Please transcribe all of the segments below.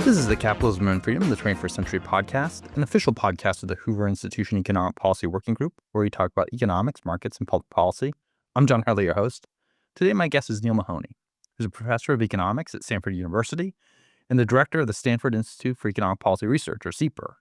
This is the Capitalism and Freedom, the 21st Century podcast, an official podcast of the Hoover Institution Economic Policy Working Group, where we talk about economics, markets, and public policy. I'm John Hartley, your host. Today, my guest is Neale Mahoney, who's a professor of economics at Stanford University and the director of the Stanford Institute for Economic Policy Research, or SEPR.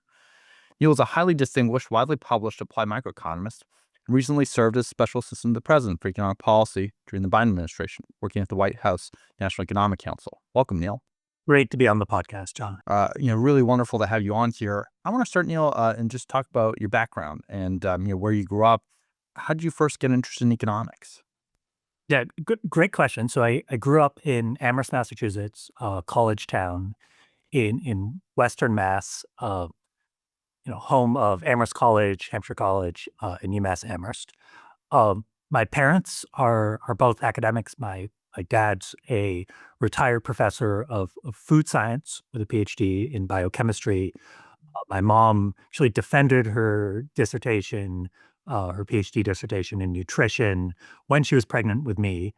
Neale is a highly distinguished, widely published applied microeconomist and recently served as special assistant to the president for economic policy during the Biden administration, working at the White House National Economic Council. Welcome, Neale. Great to be on the podcast, John. Really wonderful to have you on here. I want to start, Neale, and just talk about your background and where you grew up. How did you first get interested in economics? Yeah, great question. So I grew up in Amherst, Massachusetts, college town in Western Mass, home of Amherst College, Hampshire College, and UMass Amherst. My parents are both academics. My dad's a retired professor of food science with a PhD in biochemistry. My mom actually defended her dissertation, her PhD dissertation in nutrition when she was pregnant with me.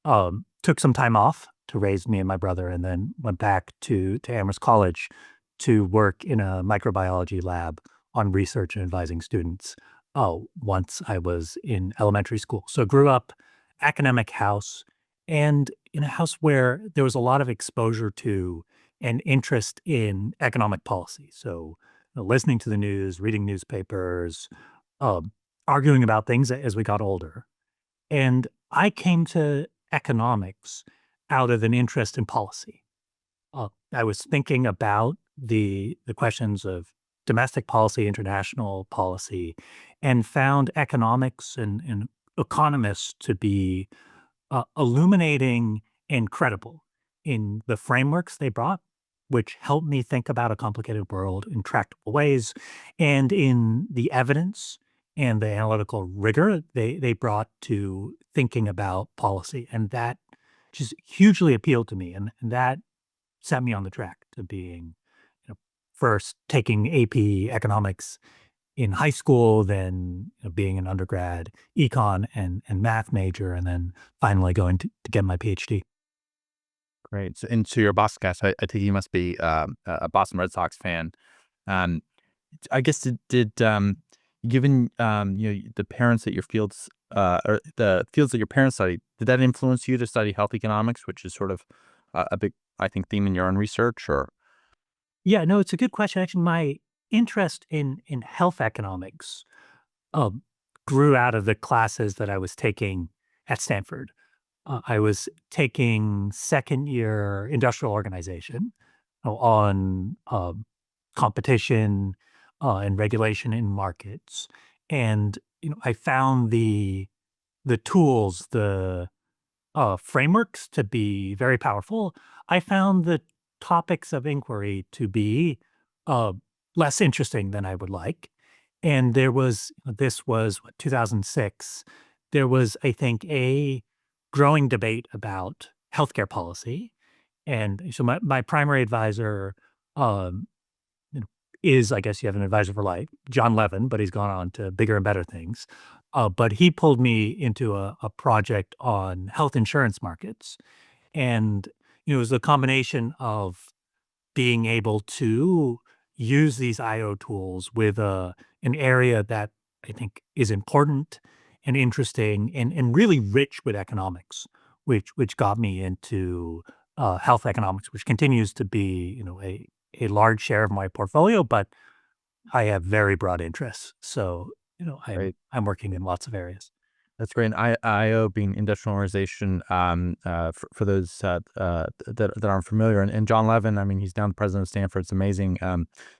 Took some time off to raise me and my brother, and then went back to Amherst College to work in a microbiology lab on research and advising students once I was in elementary school. So grew up academic house, and in a house where there was a lot of exposure to and interest in economic policy. So listening to the news, reading newspapers, arguing about things as we got older. And I came to economics out of an interest in policy. I was thinking about the questions of domestic policy, international policy, and found economics and economists to be illuminating and credible in the frameworks they brought, which helped me think about a complicated world in tractable ways, and in the evidence and the analytical rigor they brought to thinking about policy. And that just hugely appealed to me. And that set me on the track to being, first taking AP economics in high school, then being an undergrad econ and math major, and then finally going to get my PhD. Great. So you're a Boston guy, so I think you must be a Boston Red Sox fan. I guess did given the parents that your fields or the fields that your parents studied, did that influence you to study health economics, which is sort of a big, I think, theme in your own research? Or Yeah, no, it's a good question. Actually, my interest in health economics grew out of the classes that I was taking at Stanford. I was taking second year industrial organization on competition and regulation in markets. And, I found the tools, the frameworks to be very powerful. I found the topics of inquiry to be less interesting than I would like. And this was 2006. There was, I think, a growing debate about healthcare policy. And so my primary advisor is, I guess you have an advisor for life, John Levin, but he's gone on to bigger and better things. But he pulled me into a project on health insurance markets. And, it was a combination of being able to use these IO tools with an area that I think is important and interesting and really rich with economics, which got me into health economics, which continues to be, a large share of my portfolio, but I have very broad interests. So, Right. I'm working in lots of areas. That's great. And IO being industrialization, for those that aren't familiar. And John Levin, I mean, he's now the president of Stanford. It's amazing.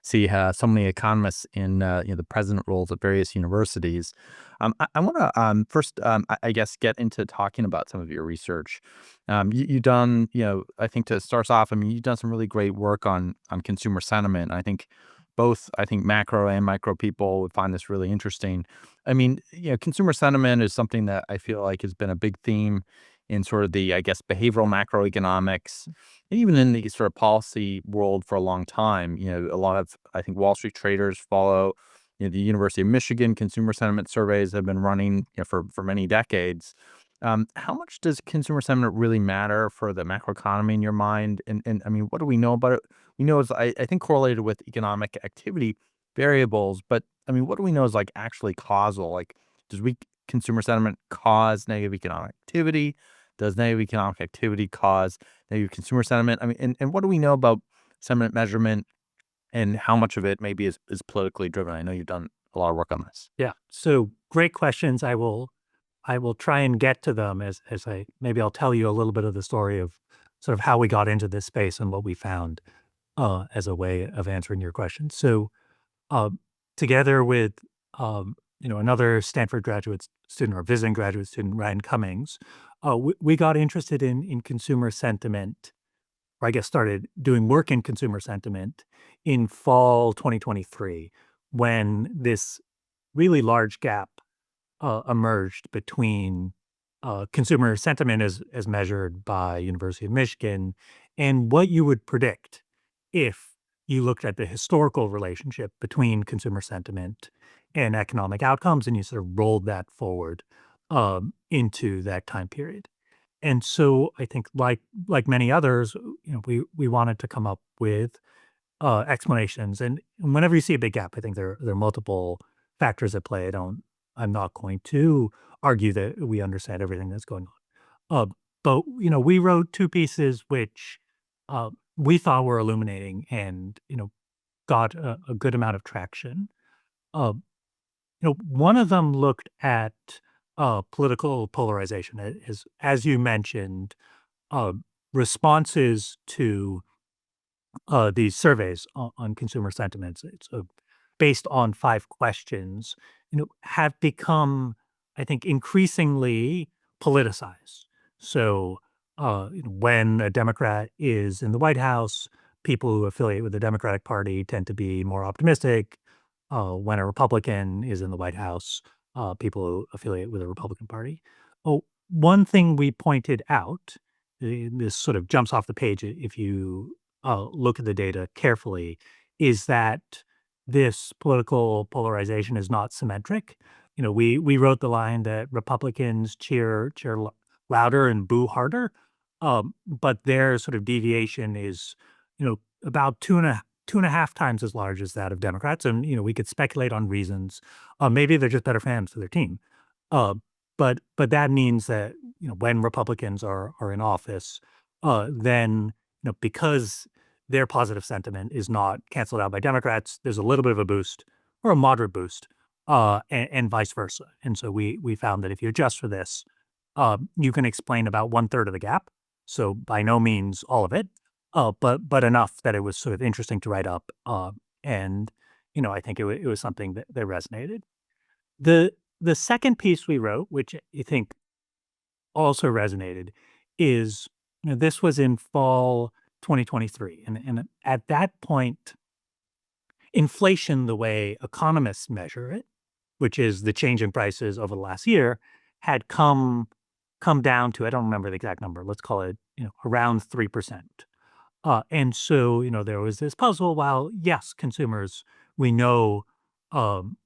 See so many economists in the president roles at various universities. I want to first, I guess, get into talking about some of your research. You've done, I think to start off, I mean, you've done some really great work on consumer sentiment. I think both, macro and micro people would find this really interesting. I mean, consumer sentiment is something that I feel like has been a big theme in sort of the, I guess, behavioral macroeconomics, and even in the sort of policy world for a long time. A lot of, I think, Wall Street traders follow, the University of Michigan consumer sentiment surveys have been running, for many decades. How much does consumer sentiment really matter for the macroeconomy in your mind? And I mean, what do we know about it? We know it's, I think, correlated with economic activity variables, but I mean, what do we know is like actually causal? Like, does weak consumer sentiment cause negative economic activity? Does negative economic activity cause negative consumer sentiment? I mean, and what do we know about sentiment measurement and how much of it maybe is politically driven? I know you've done a lot of work on this. Yeah. So great questions. I will try and get to them as I maybe I'll tell you a little bit of the story of sort of how we got into this space and what we found as a way of answering your question. So um, together with another Stanford graduate student or visiting graduate student, Ryan Cummings, we got interested in consumer sentiment, or I guess started doing work in consumer sentiment in fall 2023, when this really large gap emerged between consumer sentiment as measured by University of Michigan and what you would predict if you looked at the historical relationship between consumer sentiment and economic outcomes, and you sort of rolled that forward into that time period. And so I think, like many others, we wanted to come up with explanations. And whenever you see a big gap, I think there are multiple factors at play. I'm not going to argue that we understand everything that's going on. But we wrote two pieces which we thought were illuminating and got a good amount of traction. Uh, one of them looked at political polarization, as you mentioned, uh, responses to these surveys on consumer sentiments. It's based on 5 questions, have become, I think, increasingly politicized. So, when a Democrat is in the White House, people who affiliate with the Democratic Party tend to be more optimistic. When a Republican is in the White House, people who affiliate with the Republican Party. Oh, one thing we pointed out, this sort of jumps off the page if you look at the data carefully, is that this political polarization is not symmetric. We wrote the line that Republicans cheer louder and boo harder, but their sort of deviation is, about two and a half times as large as that of Democrats, and we could speculate on reasons. Maybe they're just better fans of their team, uh, but that means that when Republicans are in office, then because their positive sentiment is not canceled out by Democrats, there's a little bit of a boost or a moderate boost, and vice versa. And so we found that if you adjust for this, you can explain about one third of the gap. So by no means all of it, but enough that it was sort of interesting to write up. And I think it was something that resonated. The second piece we wrote, which I think also resonated, is this was in fall 2023, and at that point, inflation, the way economists measure it, which is the change in prices over the last year, had come down to, I don't remember the exact number. Let's call it around 3%. And so there was this puzzle. While yes, consumers, we know, um,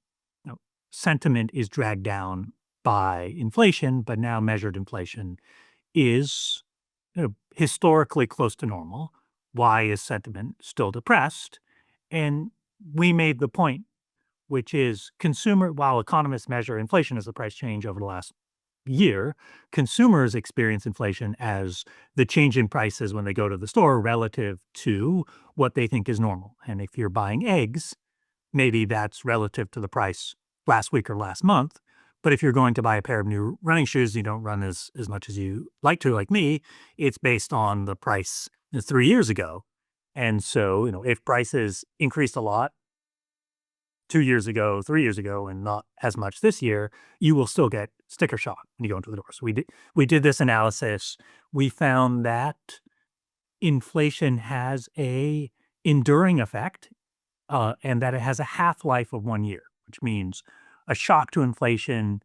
sentiment is dragged down by inflation, but now measured inflation is historically close to normal. Why is sentiment still depressed? And we made the point, which is while economists measure inflation as the price change over the last year, consumers experience inflation as the change in prices when they go to the store relative to what they think is normal. And if you're buying eggs, maybe that's relative to the price last week or last month. But if you're going to buy a pair of new running shoes, you don't run as much as you like to, like me, it's based on the price 3 years ago. And so, if prices increased a lot 2 years ago, 3 years ago, and not as much this year, you will still get sticker shock when you go into the door. So we did this analysis. We found that inflation has a enduring effect, and that it has a half-life of 1 year, which means a shock to inflation,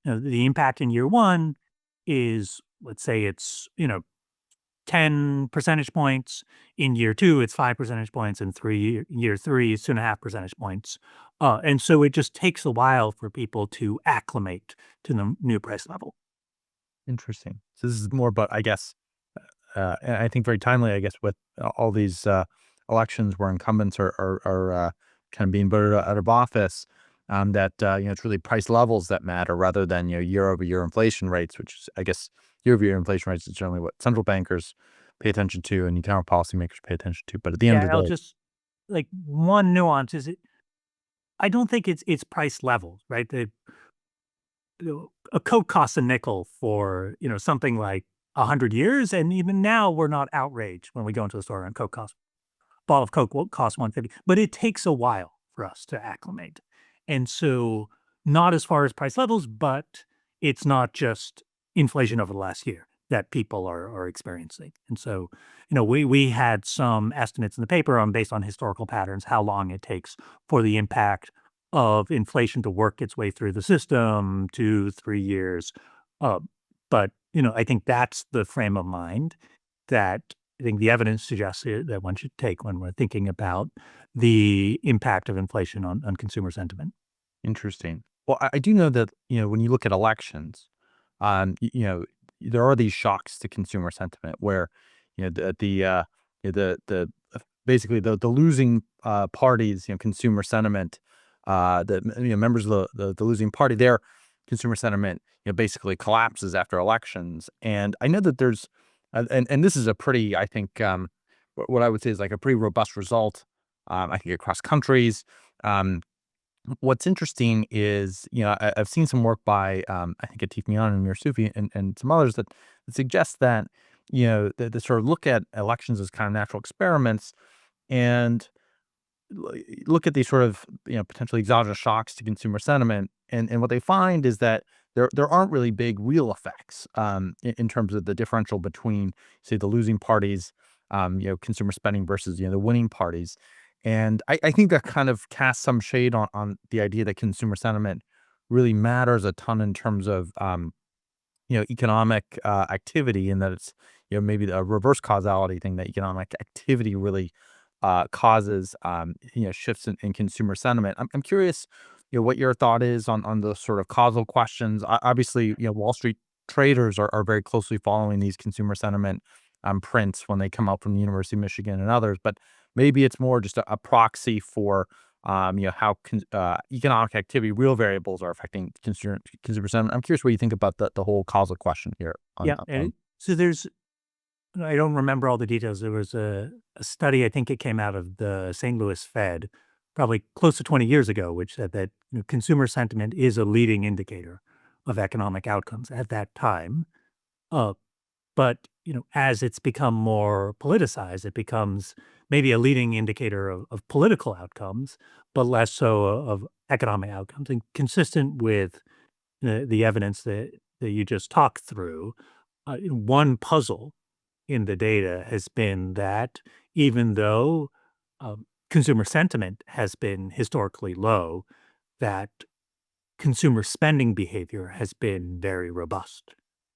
the impact in year 1 is, let's say it's, 10 percentage points. In year 2, it's 5 percentage points. In year 3, it's 2.5 percentage points. And so it just takes a while for people to acclimate to the new price level. Interesting. So this is more about, I guess, and I think very timely, I guess, with all these elections where incumbents are kind of being voted out of office. That it's really price levels that matter rather than year over year inflation rates, which is, I guess, year over year inflation rates is generally what central bankers pay attention to and economic policymakers pay attention to. But at the end Yeah, of I'll the day, just like one nuance is I don't think it's price levels, right? A Coke costs a nickel for, something like 100 years, and even now we're not outraged when we go into the store and Coke costs bottle of Coke will cost 150, but it takes a while for us to acclimate. And so not as far as price levels, but it's not just inflation over the last year that people are experiencing. And so, we had some estimates in the paper on based on historical patterns, how long it takes for the impact of inflation to work its way through the system, 2, 3 years. Uh, but, I think that's the frame of mind that I think the evidence suggests that one should take when we're thinking about the impact of inflation on consumer sentiment. interesting. Well, I do know that when you look at elections, there are these shocks to consumer sentiment where the basically the losing parties, consumer sentiment, the members of the losing party, their consumer sentiment basically collapses after elections. And I know that there's and this is a pretty, I think, what I would say is like a pretty robust result. I think across countries. Um, What's interesting is, I've seen some work by, I think Atif Mian and Mir Sufi and some others that suggest that, the sort of look at elections as kind of natural experiments and look at these sort of, potentially exogenous shocks to consumer sentiment. And what they find is that there aren't really big real effects in terms of the differential between, say, the losing parties, consumer spending versus, the winning parties. And I think that kind of casts some shade on the idea that consumer sentiment really matters a ton in terms of, economic activity, and that it's, maybe a reverse causality thing that economic activity really causes, shifts in consumer sentiment. I'm curious, what your thought is on the sort of causal questions. Obviously, Wall Street traders are very closely following these consumer sentiment prints when they come out from the University of Michigan and others, but maybe it's more just a proxy for how economic activity, real variables are affecting consumer sentiment. I'm curious what you think about the whole causal question here. Yeah, so I don't remember all the details. There was a study, I think it came out of the St. Louis Fed, probably close to 20 years ago, which said that consumer sentiment is a leading indicator of economic outcomes at that time. Uh, But, as it's become more politicized, it becomes maybe a leading indicator of political outcomes, but less so of economic outcomes. And consistent with the evidence that you just talked through, one puzzle in the data has been that even though consumer sentiment has been historically low, that consumer spending behavior has been very robust.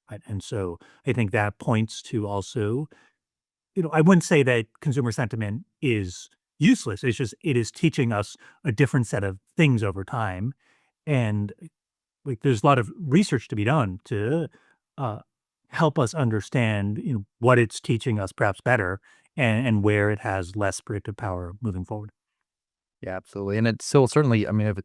Right? And so I think that points to also, I wouldn't say that consumer sentiment is useless. It's just it is teaching us a different set of things over time. And like there's a lot of research to be done to uh, help us understand, what it's teaching us perhaps better and where it has less predictive power moving forward. Yeah, absolutely. And it's still certainly, I mean, if,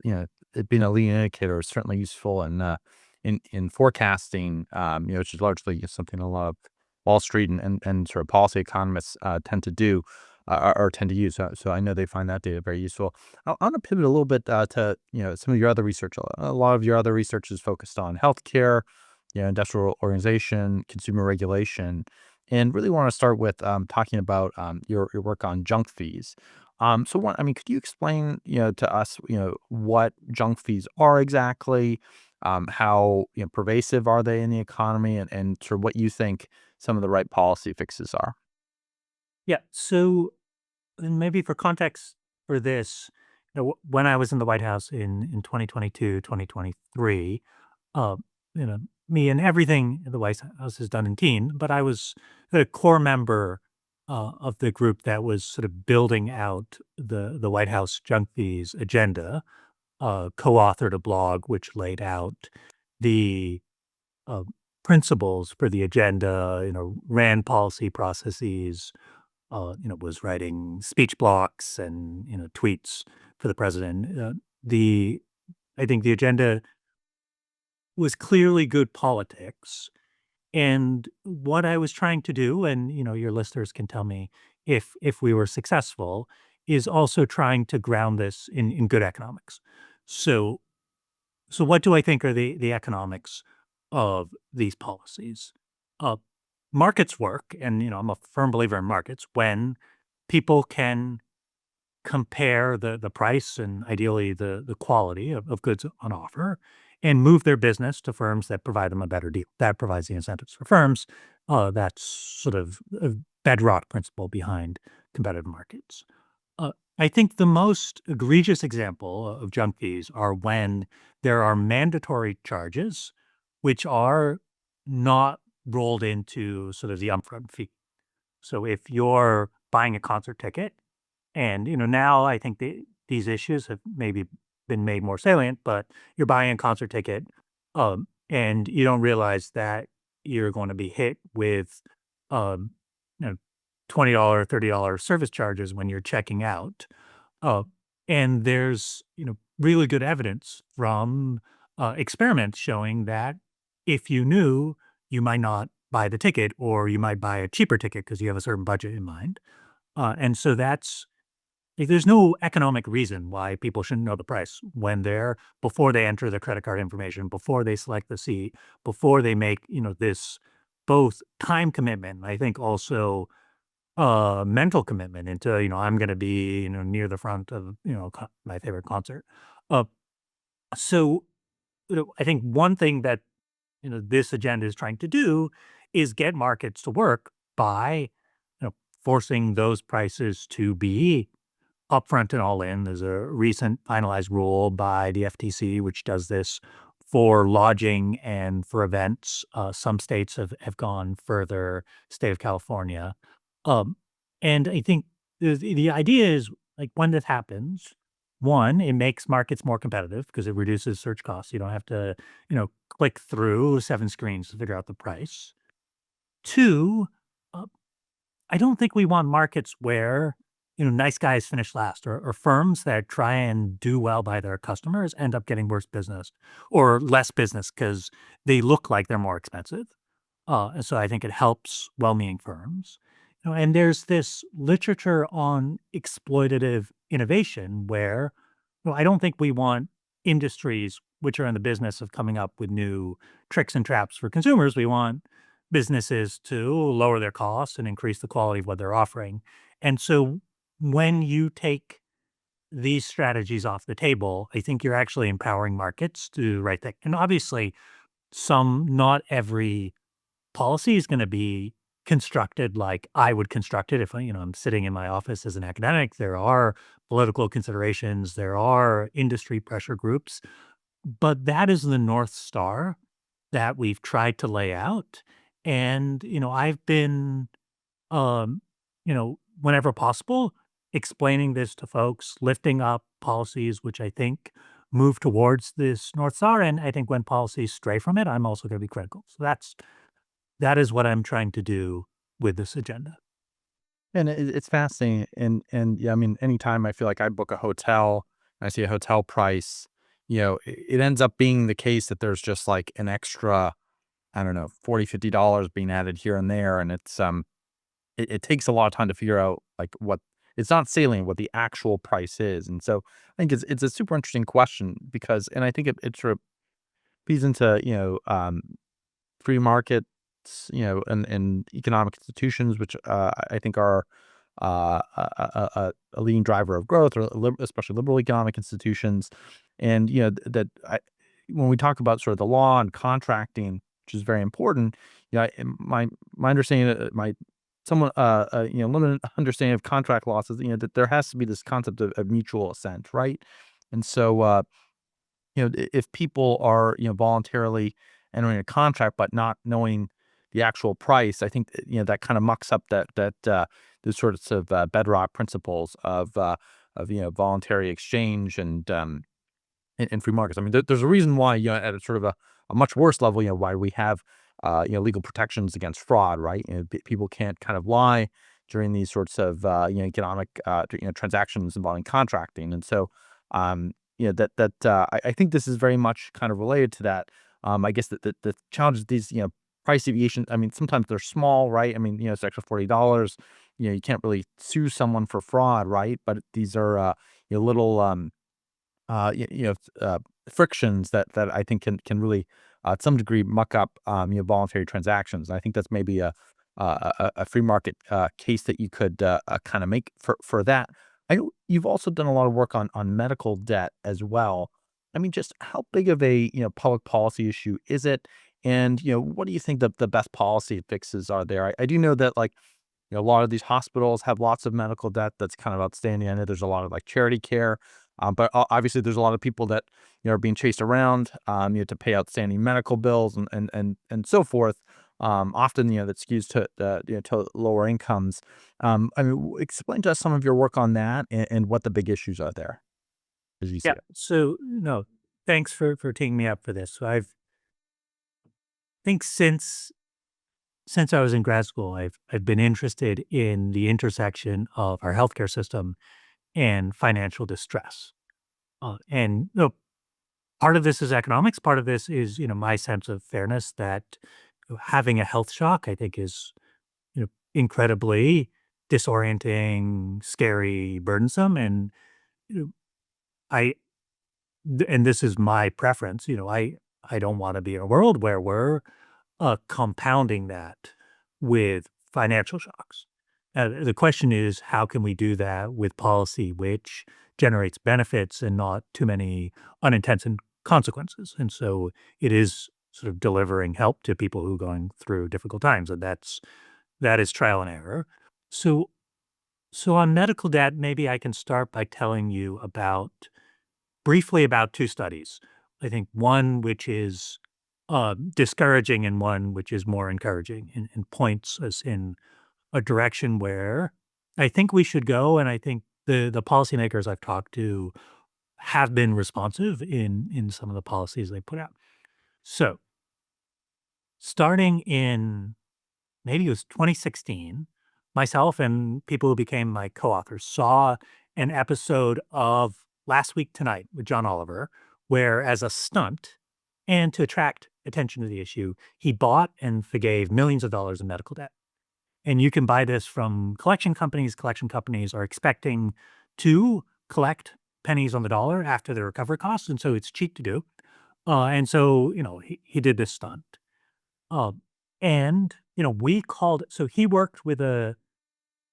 it being a leading indicator is certainly useful in forecasting, which is largely something a lot of Wall Street and sort of policy economists tend to do or tend to use. So I know they find that data very useful. I want to pivot a little bit to some of your other research. A lot of your other research is focused on healthcare, industrial organization, consumer regulation, and really want to start with talking about your work on junk fees. So one, I mean, could you explain, to us, what junk fees are exactly, how, pervasive are they in the economy, and sort of what you think some of the right policy fixes are? Yeah. So and maybe for context for this, when I was in the White House in 2022, 2023, uh, me and everything the White House has done in teen, but I was the core member of the group that was sort of building out the White House junk fees agenda, co-authored a blog which laid out the uh, principles for the agenda, ran policy processes, was writing speech blocks and, tweets for the president. I think the agenda was clearly good politics. And what I was trying to do, and, your listeners can tell me if we were successful, is also trying to ground this in good economics. So so what do I think are the economics of these policies? Uh, Markets work, and, I'm a firm believer in markets when people can compare the price and ideally the quality of goods on offer and move their business to firms that provide them a better deal. That provides the incentives for firms. That's sort of a bedrock principle behind competitive markets. Uh, I think the most egregious example of junk fees are when there are mandatory charges which are not rolled into sort of the upfront fee. So if you're buying a concert ticket and, now I think these issues have maybe been made more salient, but you're buying a concert ticket, and you don't realize that you're going to be hit with, um, you know, $20, $30 service charges when you're checking out. Uh, and there's, really good evidence from experiments showing that if you knew, you might not buy the ticket or you might buy a cheaper ticket because you have a certain budget in mind. And so that's like, there's no economic reason why people shouldn't know the price when they're before they enter their credit card information, before they select the seat, before they make, this both time commitment, I think also mental commitment into, I'm going to be, near the front of, my favorite concert. Uh, so, I think one thing that, this agenda is trying to do is get markets to work by, forcing those prices to be upfront and all in. There's a recent finalized rule by the FTC, which does this for lodging and for events. Some states have gone further, state of California. Um, and I think the idea is like when this happens, one, it makes markets more competitive because it reduces search costs. You don't have to, click through 7 screens to figure out the price. Two, uh, I don't think we want markets where, nice guys finish last or firms that try and do well by their customers end up getting worse business or less business because they look like they're more expensive. And so I think it helps well-meaning firms. And there's this literature on exploitative innovation where, I don't think we want industries which are in the business of coming up with new tricks and traps for consumers. We want businesses to lower their costs and increase the quality of what they're offering. And so when you take these strategies off the table, I think you're actually empowering markets to do the right thing. And obviously, not every policy is going to be constructed like I would construct it if I'm sitting in my office as an academic. There are political considerations, there are industry pressure groups, but that is the North Star that we've tried to lay out. And, I've been, whenever possible, explaining this to folks, lifting up policies, which I think move towards this North Star. And I think when policies stray from it, I'm also going to be critical. So that is what I'm trying to do with this agenda. And it's fascinating. And yeah, I mean, anytime I feel like I book a hotel and I see a hotel price, it ends up being the case that there's just like an extra, I don't know, $40, $50 being added here and there. And it takes a lot of time to figure out like what it's not salient what the actual price is. And so I think it's a super interesting question because, and I think it sort of feeds into, free markets, and economic institutions, which I think are a leading driver of growth, or especially liberal economic institutions. And when we talk about sort of the law and contracting, which is very important, my understanding, my somewhat limited understanding of contract laws is that there has to be this concept of mutual assent, right? And so if people are voluntarily entering a contract but not knowing the actual price, I think that kind of mucks up the sorts of bedrock principles of voluntary exchange and in free markets. I mean, there's a reason why at a sort of a much worse level, why we have legal protections against fraud, right? People can't kind of lie during these sorts of economic transactions involving contracting, and so I think this is very much kind of related to that. I guess that the challenge is these price deviations. I mean, sometimes they're small, right? I mean, it's extra $40. You can't really sue someone for fraud, right? But these are little uh, y- you know, frictions that I think can really, to some degree, muck up voluntary transactions. And I think that's maybe a free market case that you could kind of make for that. I know you've also done a lot of work on medical debt as well. I mean, just how big of a public policy issue is it? And what do you think the best policy fixes are there? I do know that like a lot of these hospitals have lots of medical debt that's kind of outstanding. I know there's a lot of like charity care, but obviously there's a lot of people that are being chased around, to pay outstanding medical bills and so forth. Often that skews to to lower incomes. I mean, explain to us some of your work on that and what the big issues are there as you see Yeah. it. So, no, thanks for taking me up for this. So I've think since I was in grad school, I've been interested in the intersection of our healthcare system and financial distress. And part of this is economics. Part of this is my sense of fairness that having a health shock, I think, is incredibly disorienting, scary, burdensome, and you know, I and this is my preference. I don't want to be in a world where we're compounding that with financial shocks. The question is, how can we do that with policy which generates benefits and not too many unintended consequences? And so it is sort of delivering help to people who are going through difficult times, and that is trial and error. So, so on medical debt, maybe I can start by telling you briefly about two studies. I think one which is discouraging and one which is more encouraging and points us in a direction where I think we should go. And I think the policymakers I've talked to have been responsive in some of the policies they put out. So starting in maybe it was 2016, myself and people who became my co-authors saw an episode of Last Week Tonight with John Oliver, where as a stunt and to attract attention to the issue, he bought and forgave millions of dollars in medical debt. And you can buy this from collection companies. Collection companies are expecting to collect pennies on the dollar after their recovery costs, and so it's cheap to do. And so, he did this stunt. Um, and, we called so he worked with a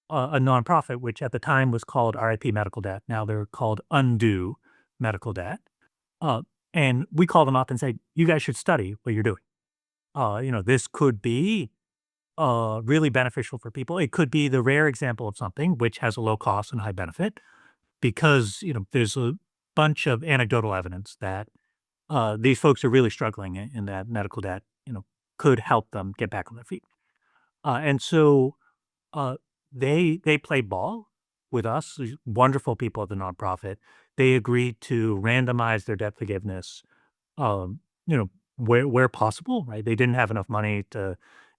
nonprofit, which at the time was called RIP Medical Debt. Now they're called Undo Medical Debt. Uh, and we called them up and said, "You guys should study what you're doing. This could be really beneficial for people. It could be the rare example of something which has a low cost and high benefit because, there's a bunch of anecdotal evidence that these folks are really struggling in that medical debt, could help them get back on their feet. And so uh, they played ball with us, these wonderful people at the nonprofit. They agreed to randomize their debt forgiveness, um, you know, where possible, right? They didn't have enough money to,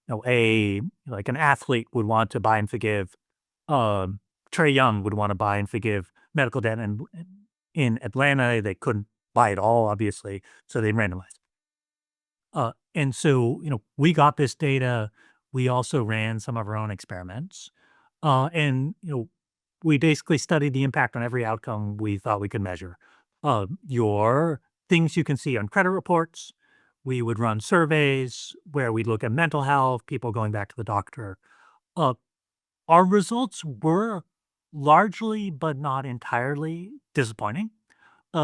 like an athlete would want to buy and forgive. Trey Young would want to buy and forgive medical debt, and in Atlanta they couldn't buy it all, obviously, so they randomized. And so, we got this data. We also ran some of our own experiments. And, we basically studied the impact on every outcome we thought we could measure. Your things you can see on credit reports. We would run surveys where we'd look at mental health, people going back to the doctor. Uh, our results were largely, but not entirely disappointing.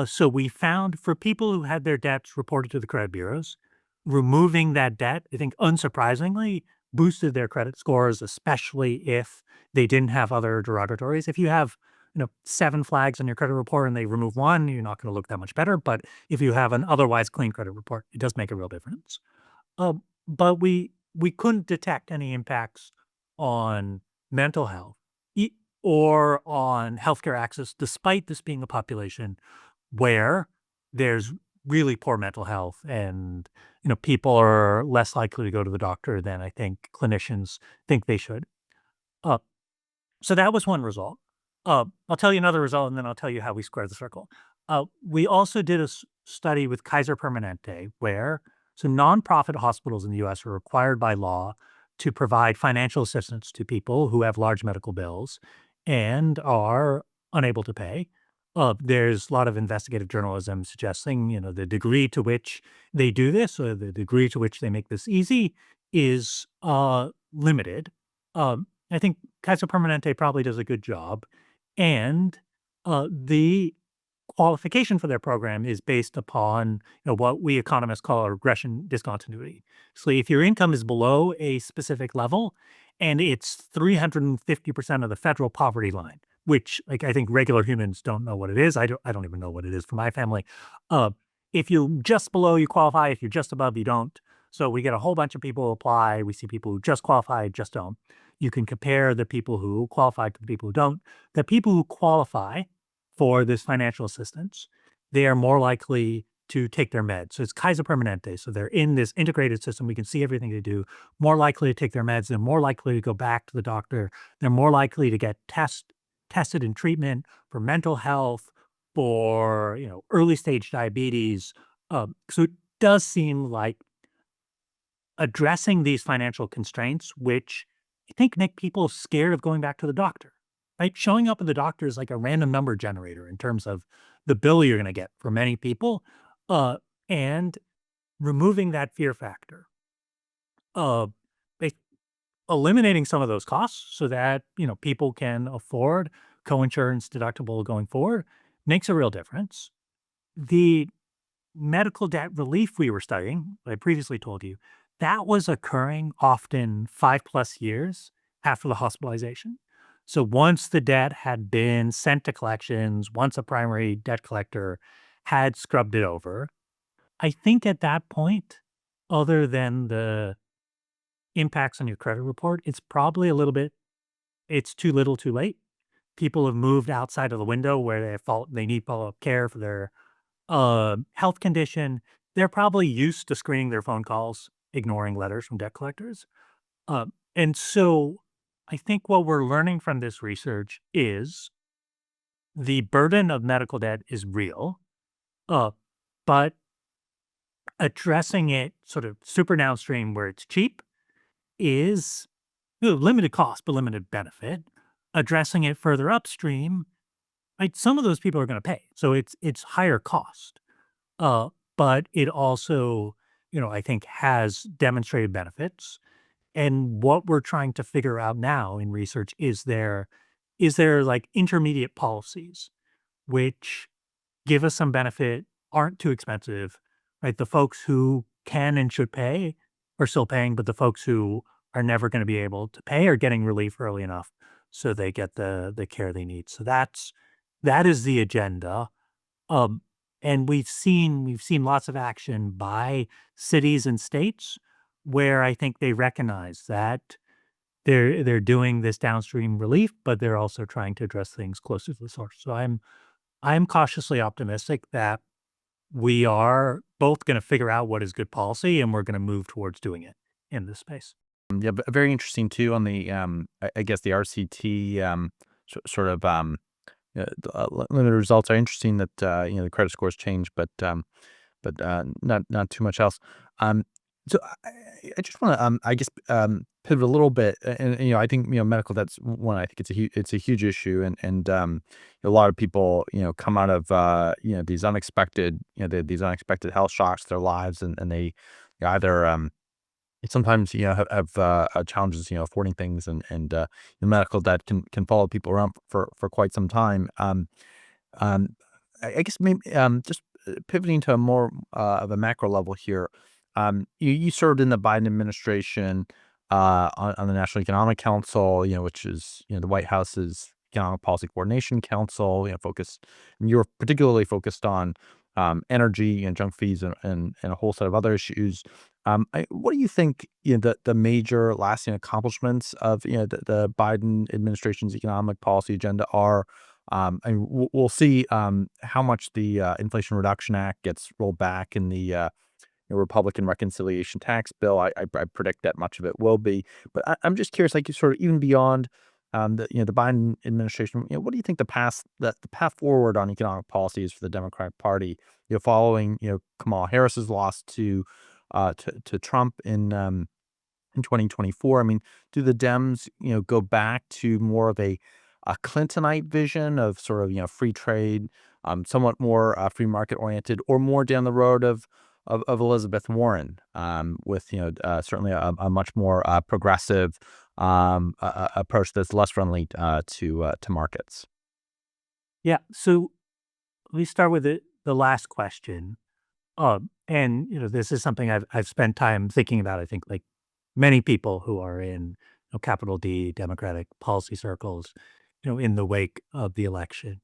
So we found for people who had their debts reported to the credit bureaus, removing that debt, I think unsurprisingly, boosted their credit scores, especially if they didn't have other derogatories. If you have, 7 flags on your credit report and they remove one, you're not going to look that much better. But if you have an otherwise clean credit report, it does make a real difference. But we couldn't detect any impacts on mental health e- or on healthcare access, despite this being a population where there's really poor mental health, and people are less likely to go to the doctor than I think clinicians think they should. Uh, so that was one result. I'll tell you another result, and then I'll tell you how we square the circle. We also did a study with Kaiser Permanente, where nonprofit hospitals in the U.S. are required by law to provide financial assistance to people who have large medical bills and are unable to pay. There's a lot of investigative journalism suggesting, the degree to which they do this, or the degree to which they make this easy, is limited. I think Kaiser Permanente probably does a good job, and the qualification for their program is based upon what we economists call a regression discontinuity. So if your income is below a specific level and it's 350% of the federal poverty line, which like I think regular humans don't know what it is. I don't even know what it is for my family. Uh, if you're just below, you qualify. If you're just above, you don't. So we get a whole bunch of people who apply. We see people who just qualify, just don't. You can compare the people who qualify to the people who don't. The people who qualify for this financial assistance, they are more likely to take their meds. So it's Kaiser Permanente. So they're in this integrated system. We can see everything they do. More likely to take their meds. They're more likely to go back to the doctor. They're more likely to get tested in treatment for mental health, for early stage diabetes. So it does seem like addressing these financial constraints, which I think make people scared of going back to the doctor, right? Showing up at the doctor is like a random number generator in terms of the bill you're going to get for many people, uh, and removing that fear factor, uh, ba- eliminating some of those costs so that people can afford coinsurance deductible going forward makes a real difference. The medical debt relief we were studying, I previously told you, that was occurring often 5+ years after the hospitalization. So once the debt had been sent to collections, once a primary debt collector had scrubbed it over, I think at that point, other than the impacts on your credit report, it's probably it's too little too late. People have moved outside of the window where they need follow-up care for their health condition. They're probably used to screening their phone calls, ignoring letters from debt collectors. And so I think what we're learning from this research is the burden of medical debt is real, uh, but addressing it sort of super downstream where it's cheap is limited cost, but limited benefit. Addressing it further upstream, right, some of those people are going to pay. So it's higher cost. Uh, but it also, I think has demonstrated benefits. And what we're trying to figure out now in research is there like intermediate policies which give us some benefit, aren't too expensive, right? The folks who can and should pay are still paying, but the folks who are never going to be able to pay are getting relief early enough so they get the care they need. So that is the agenda. Um, and we've seen lots of action by cities and states where I think they recognize that they're doing this downstream relief, but they're also trying to address things closer to the source. So I'm cautiously optimistic that we are both going to figure out what is good policy, and we're going to move towards doing it in this space. Yeah, very interesting too on the I guess the RCT sort of limited results are interesting that the credit scores change, but not too much else. Um, so I just want to I guess pivot a little bit, and I think medical debt's one. I think it's a huge issue, and a lot of people come out of these unexpected these unexpected health shocks to their lives, and they either sometimes have challenges affording things, and the medical debt can follow people around for quite some time. Um, I guess maybe just pivoting to a more of a macro level here. You served in the Biden administration on the National Economic Council, which is the White House's Economic Policy Coordination Council. Focused, and you were particularly focused on energy and junk fees and a whole set of other issues. What do you think the major lasting accomplishments of the Biden administration's economic policy agenda are? And we'll see how much the Inflation Reduction Act gets rolled back in the Republican reconciliation tax bill. I predict that much of it will be. But I'm just curious, like, sort of even beyond the Biden administration, what do you think the path forward on economic policy is for the Democratic Party? Following Kamala Harris's loss to Trump in 2024. I mean, do the Dems go back to more of a Clintonite vision of sort of free trade, somewhat more free market oriented, or more down the road of Elizabeth Warren, with certainly a much more progressive approach that's less friendly to markets. Yeah. So let me start with the last question. And this is something I've spent time thinking about. I think, like many people who are in capital D Democratic policy circles, in the wake of the election.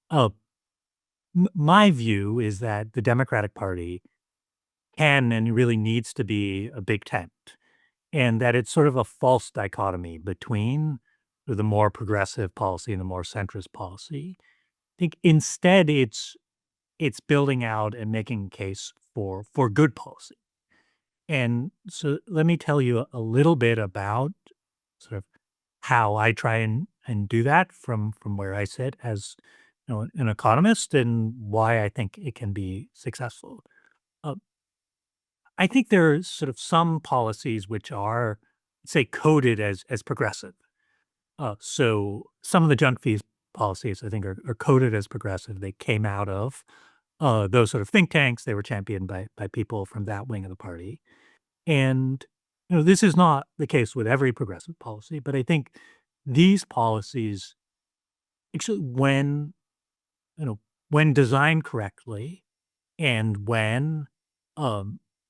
Uh, my view is that the Democratic Party can and really needs to be a big tent, and that it's sort of a false dichotomy between the more progressive policy and the more centrist policy. I think instead it's building out and making a case for good policy. And so let me tell you a little bit about sort of how I try and do that from where I sit as an economist, and why I think it can be successful. Uh, I think there are sort of some policies which are, say, coded as progressive. So some of the junk fees policies, I think, are coded as progressive. They came out of those sort of think tanks. They were championed by people from that wing of the party. And this is not the case with every progressive policy, but I think these policies actually, you know, when designed correctly and when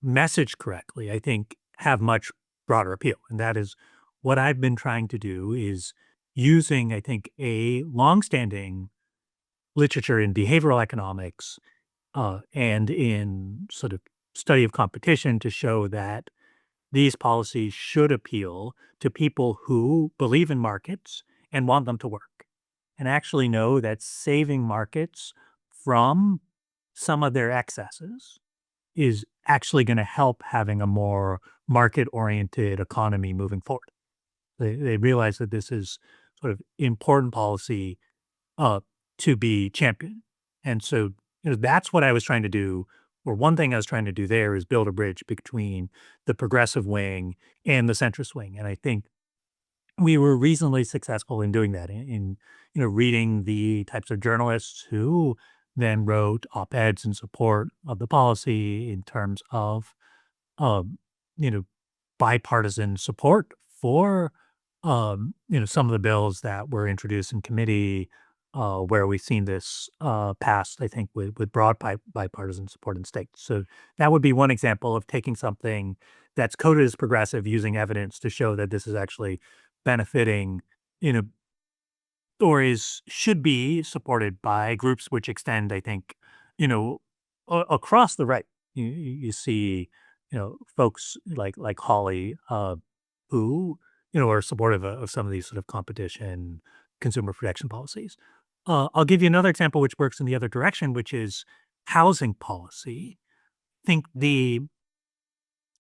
messaged correctly, I think have much broader appeal. And that is what I've been trying to do, is using, I think, a longstanding literature in behavioral economics and in sort of study of competition to show that these policies should appeal to people who believe in markets and want them to work, and actually know that saving markets from some of their excesses is actually going to help having a more market-oriented economy moving forward. They realize that this is sort of important policy uh, to be championed. And so, that's what I was trying to do. Or one thing I was trying to do there is build a bridge between the progressive wing and the centrist wing. And I think we were reasonably successful in doing that, in reading the types of journalists who then wrote op-eds in support of the policy in terms of um, you know bipartisan support for some of the bills that were introduced in committee, where we've seen this passed, I think, with broad bipartisan support in states. So that would be one example of taking something that's coded as progressive, using evidence to show that this is actually benefiting, you know, or should be supported by groups which extend, I think, across the right. You see, folks like Hawley, who are supportive of some of these sort of competition, consumer protection policies. I'll give you another example which works in the other direction, which is housing policy. Think the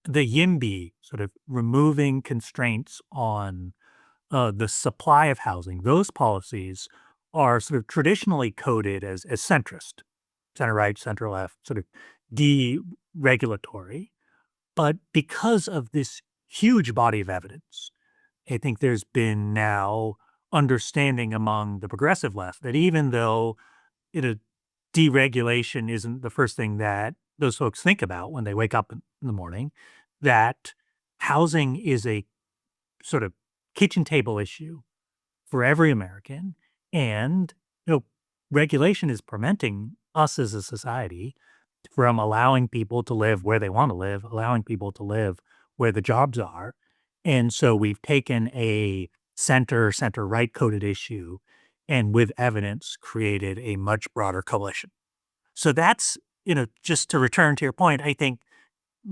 YIMBY, sort of removing constraints on the supply of housing. Those policies are sort of traditionally coded as centrist, center right, center left, sort of deregulatory. But because of this huge body of evidence, I think there's been now understanding among the progressive left that even though deregulation isn't the first thing that those folks think about when they wake up in the morning, that housing is a sort of kitchen table issue for every American. And, regulation is preventing us as a society from allowing people to live where they want to live, allowing people to live where the jobs are. And so we've taken a center right coded issue and with evidence created a much broader coalition. So that's, just to return to your point, I think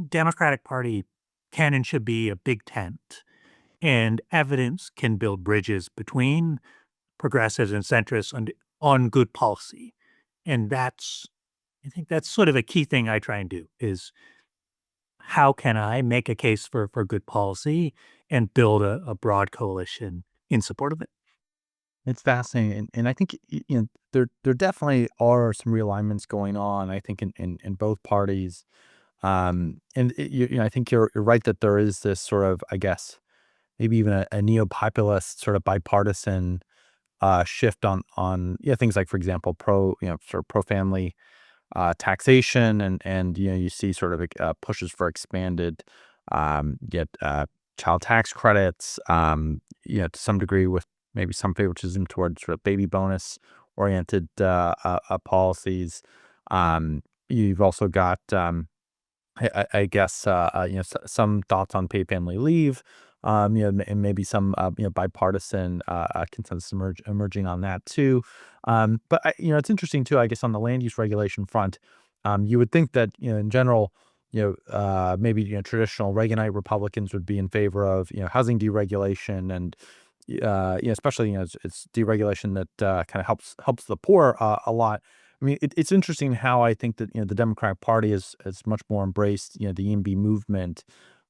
Democratic Party can and should be a big tent, and evidence can build bridges between progressives and centrists, and on good policy. And I think that's sort of a key thing I try and do is how can I make a case for good policy and build a broad coalition in support of it? It's fascinating, and I think there definitely are some realignments going on. I think in both parties, and I think you're right that there is this sort of, I guess, maybe even a neo-populist sort of bipartisan shift on things like, for example, sort of pro family taxation, and you see sort of pushes for expanded get child tax credits, to some degree with maybe some favoritism towards sort of baby bonus oriented policies. You've also got I guess, some thoughts on paid family leave, and maybe some, bipartisan consensus emerging on that too. But it's interesting too, I guess, on the land use regulation front. You would think that, in general, maybe, traditional Reaganite Republicans would be in favor of, housing deregulation and, especially, it's deregulation that kind of helps the poor a lot. I mean, it's interesting how I think that, the Democratic Party has much more embraced, the YIMBY movement.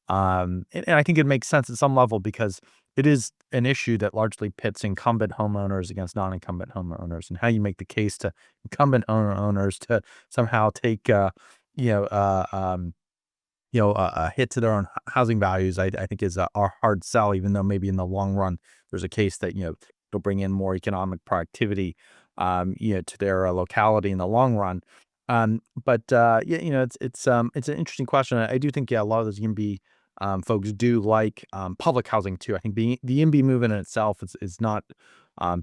And I think it makes sense at some level because it is an issue that largely pits incumbent homeowners against non-incumbent homeowners, and how you make the case to incumbent owners to somehow take, you know, uh, um, a hit to their own housing values, I think is a hard sell, even though maybe in the long run, there's a case that, they'll bring in more economic productivity, to their locality in the long run. But it's an interesting question. I do think, a lot of those YIMBY folks do like public housing too. I think the YIMBY movement in itself is not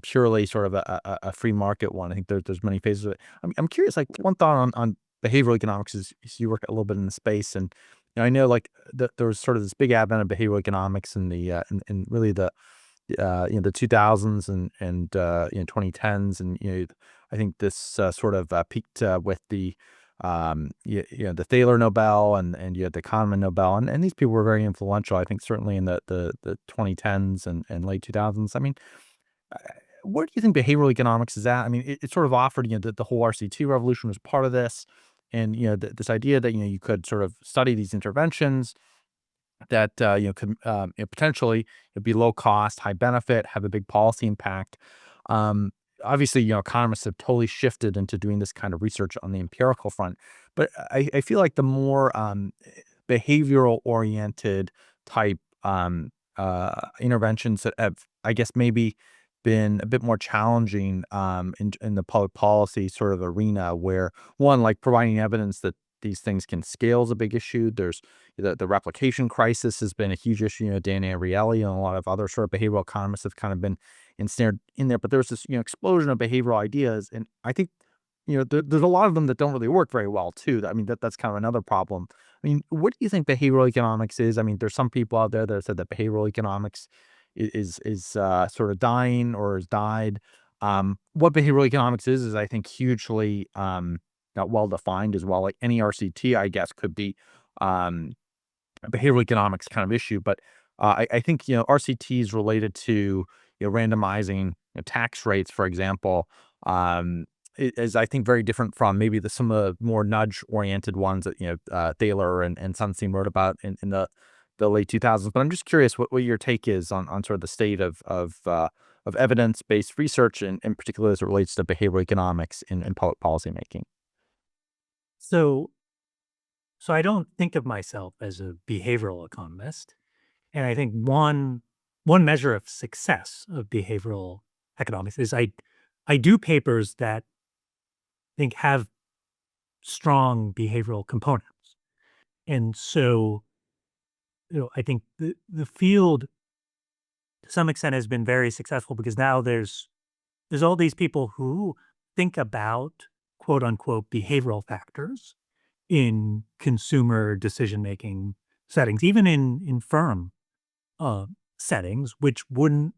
purely sort of a free market one. I think there's many phases of it. I'm curious, like one thought on behavioral economics is you work a little bit in the space, and I know like there was sort of this big advent of behavioral economics in the in really the 2000s and 2010s, and I think this sort of peaked with the the Thaler Nobel, and you had the Kahneman Nobel, and these people were very influential. I think certainly in the 2010s and late 2000s. I mean, uh, where do you think behavioral economics is at? I mean, it sort of offered, the whole RCT revolution was part of this, and this idea that you could sort of study these interventions that could potentially be low cost, high benefit, have a big policy impact. Um, Obviously, economists have totally shifted into doing this kind of research on the empirical front, but I feel like the more behavioral oriented type interventions that have, I guess, maybe been a bit more challenging in the public policy sort of arena, where one, like providing evidence that these things can scale is a big issue. There's the replication crisis has been a huge issue. Dan Ariely and a lot of other sort of behavioral economists have kind of been ensnared in there. But there's this explosion of behavioral ideas, and I think there's a lot of them that don't really work very well too. I mean that's kind of another problem. I mean, what do you think behavioral economics is? I mean, there's some people out there that have said that behavioral economics is sort of dying or has died. What behavioral economics is I think hugely not well defined as well. Like any RCT, I guess, could be um, a behavioral economics kind of issue. But I think RCT is related to randomizing tax rates, for example. Is I think very different from maybe some of the more nudge oriented ones that Thaler and Sunstein wrote about in the late 2000s. But I'm just curious what your take is on sort of the state of evidence based research, and in particular as it relates to behavioral economics in public policy making. So so I don't think of myself as a behavioral economist. And I think one measure of success of behavioral economics is I do papers that I think have strong behavioral components. And so, I think the field to some extent has been very successful because now there's all these people who think about quote unquote behavioral factors in consumer decision making settings, even in firm uh, settings, which wouldn't,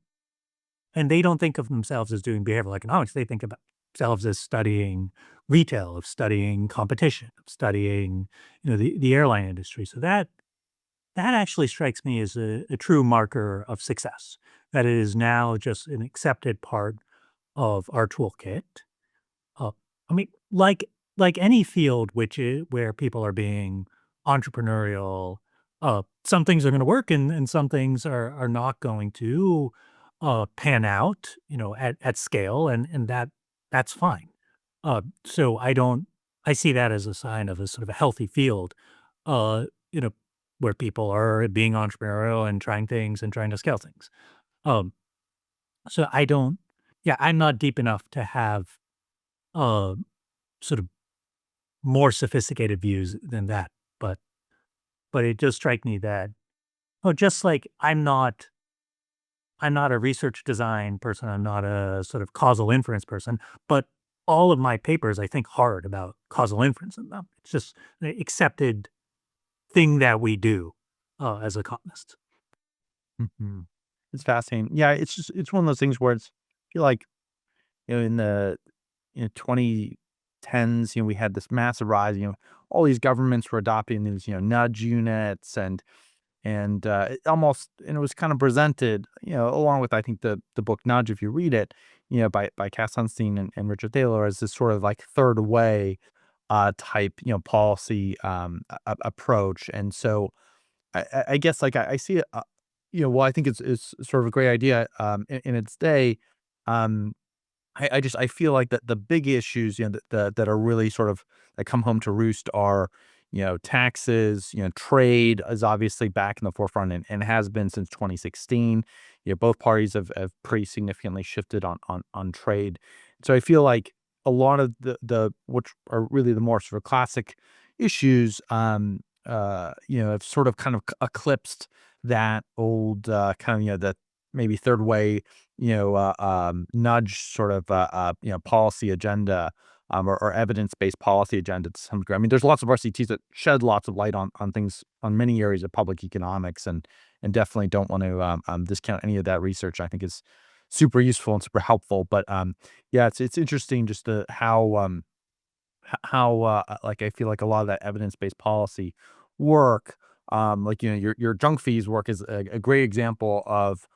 and they don't think of themselves as doing behavioral economics. They think about themselves as studying retail, of studying competition, of studying, the airline industry. So that actually strikes me as a true marker of success. That it is now just an accepted part of our toolkit. Uh, I mean, like any field which is where people are being entrepreneurial, some things are going to work and some things are not going to pan out, at scale, and that's fine. So I see that as a sign of a sort of a healthy field, uh, you know, where people are being entrepreneurial and trying things and trying to scale things. Um, so I don't, yeah, I'm not deep enough to have uh, sort of more sophisticated views than that. But it does strike me that, oh, just like I'm not a research design person, I'm not a sort of causal inference person, but all of my papers I think hard about causal inference in them. It's just an accepted thing that we do as economists. Mhm. It's fascinating. Yeah, it's one of those things where I feel like, in the 2010s, we had this massive rise, all these governments were adopting these, nudge units and it was kind of presented, along with I think the book Nudge, if you read it, by Cass Sunstein and Richard Thaler, as this sort of like third way type, policy approach. And so I guess like I see it, well, I think it's sort of a great idea in its day. Um, I feel like that the big issues, that are really sort of that come home to roost are, taxes, trade is obviously back in the forefront and has been since 2016. Both parties have pretty significantly shifted on trade. So I feel like a lot of the which are really the more sort of classic issues, have sort of kind of eclipsed that old kind of, that maybe third way, nudge sort of, policy agenda, or evidence-based policy agenda to some degree. I mean, there's lots of RCTs that shed lots of light on things, on many areas of public economics, and definitely don't want to discount any of that research. I think is super useful and super helpful. But yeah, it's interesting just how like I feel like a lot of that evidence-based policy work, like your junk fees work is a great example of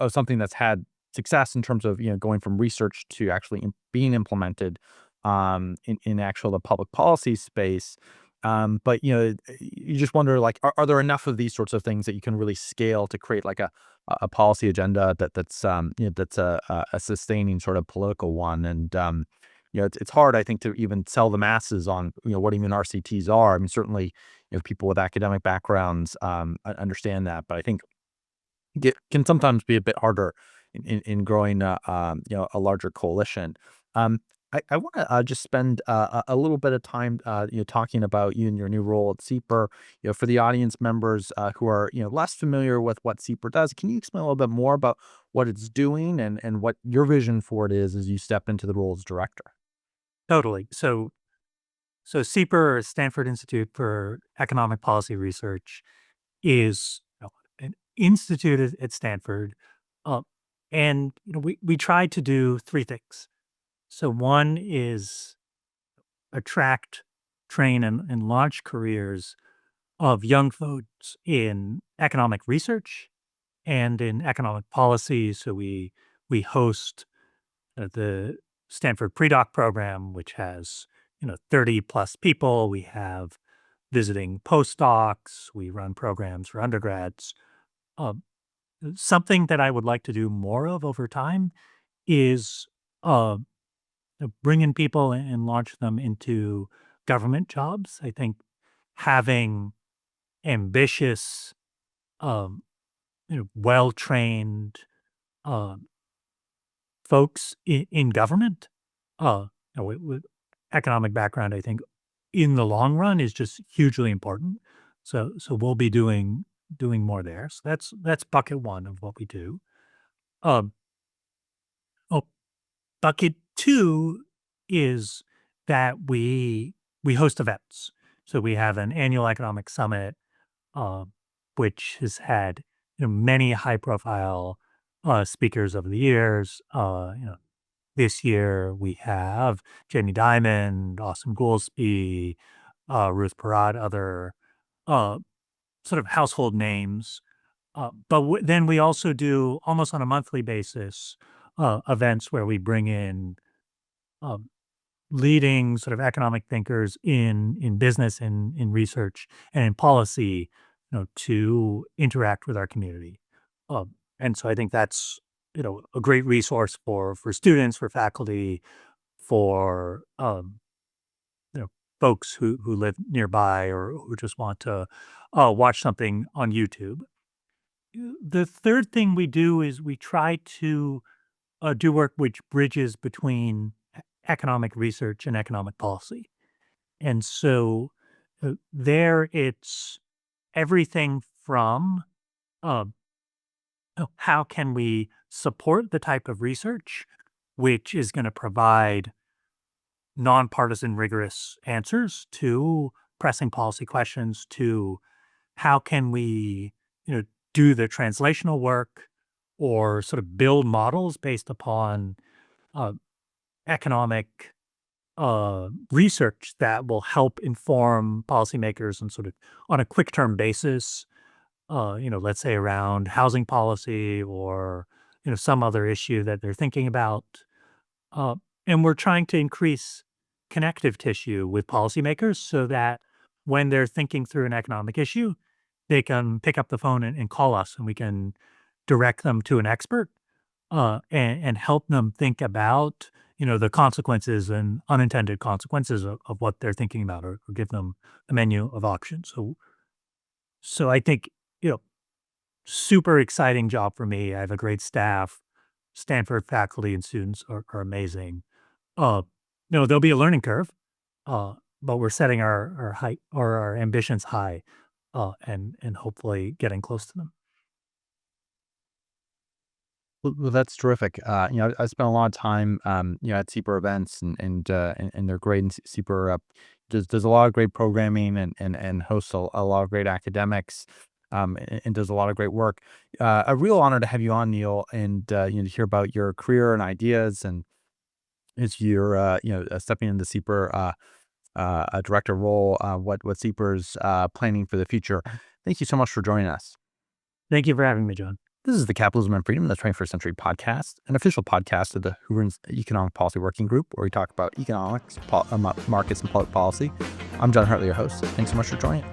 something that's had success in terms of going from research to actually being implemented in actual the public policy space. But you just wonder, like, are there enough of these sorts of things that you can really scale to create like a policy agenda that's a sustaining sort of political one. And it's hard, I think, to even sell the masses on, what even RCTs are. I mean, certainly, people with academic backgrounds understand that, but I think it can sometimes be a bit harder in growing, a larger coalition. Um, I want to just spend a little bit of time, talking about you and your new role at CEPR. For the audience members who are, less familiar with what CEPR does, can you explain a little bit more about what it's doing and what your vision for it is as you step into the role as director? Totally. So CEPR, Stanford Institute for Economic Policy Research, is an institute at Stanford, uh, and we try to do three things. So one is attract, train, and launch careers of young folks in economic research and in economic policy. So we host the Stanford Pre-Doc program, which has 30 plus people. We have visiting postdocs. We run programs for undergrads. Um, Something that I would like to do more of over time is uh, bring in people and launch them into government jobs. I think having ambitious, um, well trained folks in government, with economic background, I think in the long run is just hugely important. So we'll be doing more there. So that's bucket one of what we do. Um, oh, Bucket two is that we host events. So we have an annual economic summit, uh, which has had many high profile speakers over the years. This year we have Jenny Diamond, Austin Goolsbee, Ruth Perot, other uh, sort of household names. But then we also do almost on a monthly basis events where we bring in um, leading sort of economic thinkers in business and in research and in policy, to interact with our community. And so I think that's a great resource for students, for faculty, for you know folks who live nearby or who just want to watch something on YouTube. The third thing we do is we try to do work which bridges between economic research and economic policy. And so there it's everything from uh, how can we support the type of research which is going to provide nonpartisan, rigorous answers to pressing policy questions, to how can we, do the translational work or sort of build models based upon uh, economic research that will help inform policymakers and sort of on a quick term basis, let's say around housing policy or, some other issue that they're thinking about. Uh, and we're trying to increase connective tissue with policymakers so that when they're thinking through an economic issue, they can pick up the phone and call us and we can direct them to an expert and help them think about, the consequences and unintended consequences of what they're thinking about or give them a menu of options. So I think, super exciting job for me. I have a great staff. Stanford faculty and students are amazing. Uh, there'll be a learning curve, but we're setting our height or our ambitions high, and hopefully getting close to them. Well, that's terrific. I spent a lot of time, at CEPR events, and they're great. And CEPR does a lot of great programming and hosts a lot of great academics, and does a lot of great work. A real honor to have you on, Neil, and to hear about your career and ideas, and as you're stepping into CEPR a director role, what CEPR's planning for the future. Thank you so much for joining us. Thank you for having me, John. This is the Capitalism and Freedom, the 21st Century podcast, an official podcast of the Hoover Economic Policy Working Group, where we talk about economics, markets, and public policy. I'm John Hartley, your host. Thanks so much for joining.